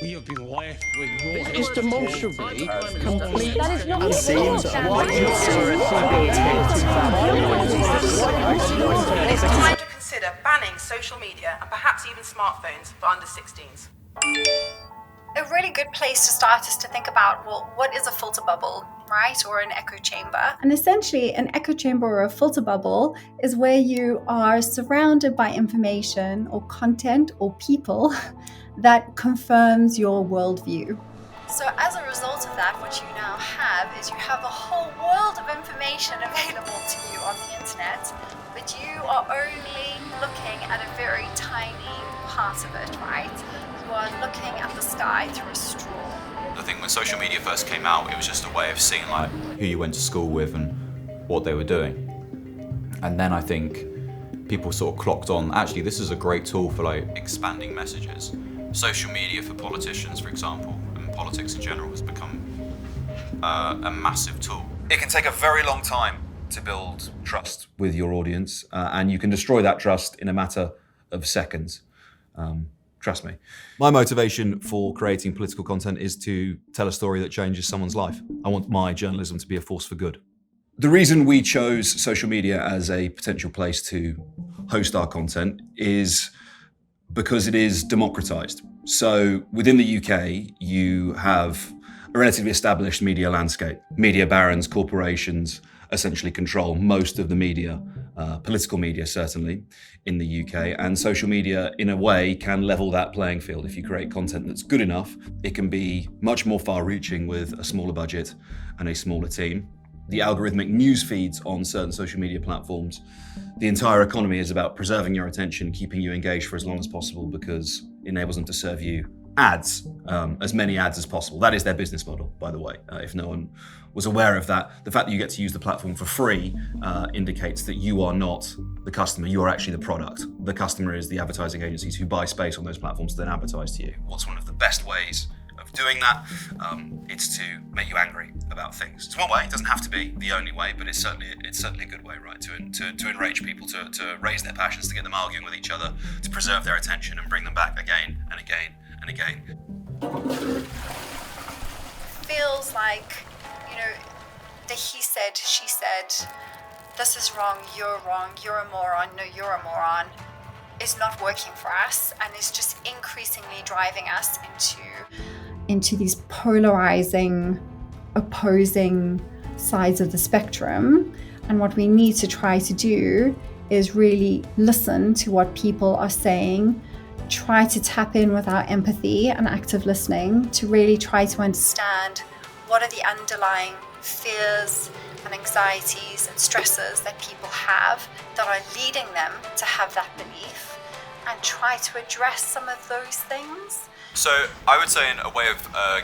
We have been left with no... It's demonstrably complete. That is not And seems It's time to consider banning social media and perhaps even smartphones for under 16s. A really good place to start is to think about, well, what is a filter bubble, right? Or an echo chamber. And essentially, an echo chamber or a filter bubble is where you are surrounded by information or content or people that confirms your worldview. So as a result of that, what you now have is you have a whole world of information available to you on the internet, but you are only looking at a very tiny part of it, right? You are looking at the sky through a straw. I think when social media first came out, it was just a way of seeing like who you went to school with and what they were doing. And then I think people sort of clocked on, actually this is a great tool for like expanding messages. Social media for politicians, for example, and politics in general has become a massive tool. It can take a very long time to build trust with your audience, and you can destroy that trust in a matter of seconds. Trust me. My motivation for creating political content is to tell a story that changes someone's life. I want my journalism to be a force for good. The reason we chose social media as a potential place to host our content is because it is democratized. So within the UK, you have a relatively established media landscape. Media barons, corporations essentially control most of the media, political media certainly, in the UK. And social media, in a way, can level that playing field. If you create content that's good enough, it can be much more far-reaching with a smaller budget and a smaller team. The algorithmic news feeds on certain social media platforms, the entire economy is about preserving your attention, keeping you engaged for as long as possible because it enables them to serve you ads, as many ads as possible. That is their business model, by the way. If no one was aware of that, the fact that you get to use the platform for free indicates that you are not the customer, you are actually the product. The customer is the advertising agencies who buy space on those platforms to then advertise to you. What's one of the best ways of doing that? It's to make you angry about things. It's one way, it doesn't have to be the only way, but it's certainly a good way, right? To enrage people, to raise their passions, to get them arguing with each other, to preserve their attention and bring them back again and again and again. Feels like, the he said, she said, this is wrong, you're a moron, no, you're a moron, is not working for us and is just increasingly driving us into these polarizing, opposing sides of the spectrum. And what we need to try to do is really listen to what people are saying, try to tap in with our empathy and active listening to really try to understand what are the underlying fears and anxieties and stresses that people have that are leading them to have that belief, and try to address some of those things. So I would say a way of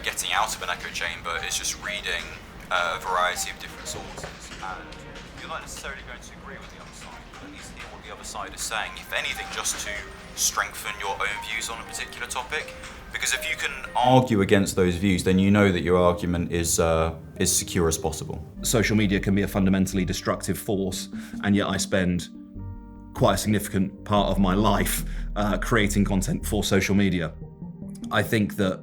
getting out of an echo chamber is just reading a variety of different sources, and you're not necessarily going to agree with the other side, but at least hear what the other side is saying, if anything, just to strengthen your own views on a particular topic. Because if you can argue against those views, then you know that your argument is secure as possible. Social media can be a fundamentally destructive force, and yet I spend quite a significant part of my life creating content for social media. I think that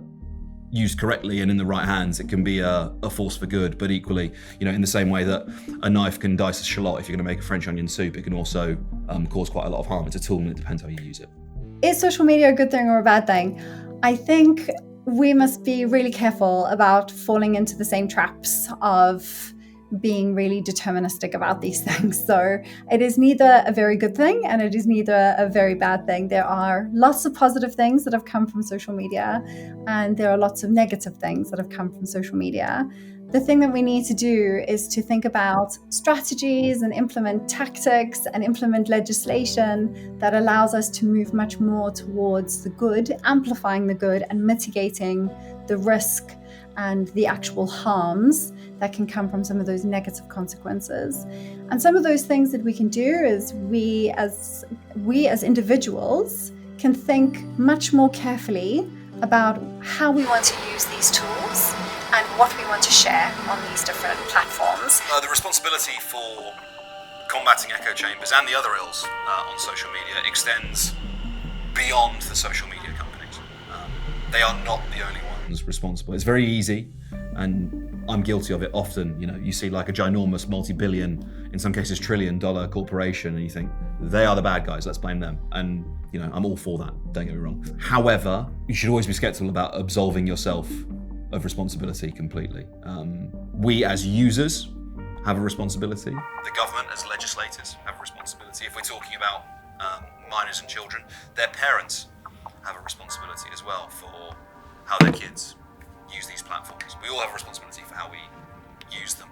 used correctly and in the right hands, it can be a force for good, but equally, in the same way that a knife can dice a shallot if you're going to make a French onion soup, it can also cause quite a lot of harm. It's a tool and it depends how you use it. Is social media a good thing or a bad thing? I think we must be really careful about falling into the same traps of being really deterministic about these things. So it is neither a very good thing and it is neither a very bad thing. There are lots of positive things that have come from social media, and there are lots of negative things that have come from social media. The thing that we need to do is to think about strategies and implement tactics and implement legislation that allows us to move much more towards the good, amplifying the good and mitigating the risk and the actual harms that can come from some of those negative consequences. And some of those things that we can do is we as individuals can think much more carefully about how we want to use these tools and what we want to share on these different platforms. The responsibility for combating echo chambers and the other ills on social media extends beyond the social media companies. They are not the only ones responsible. It's very easy, and I'm guilty of it often. You see like a ginormous multi-billion, in some cases trillion-dollar corporation, and you think, they are the bad guys, let's blame them. And I'm all for that, don't get me wrong. However, you should always be skeptical about absolving yourself of responsibility completely. We as users have a responsibility. The government as legislators have a responsibility. If we're talking about minors and children, their parents have a responsibility as well for how their kids use these platforms. We all have a responsibility for how we use them.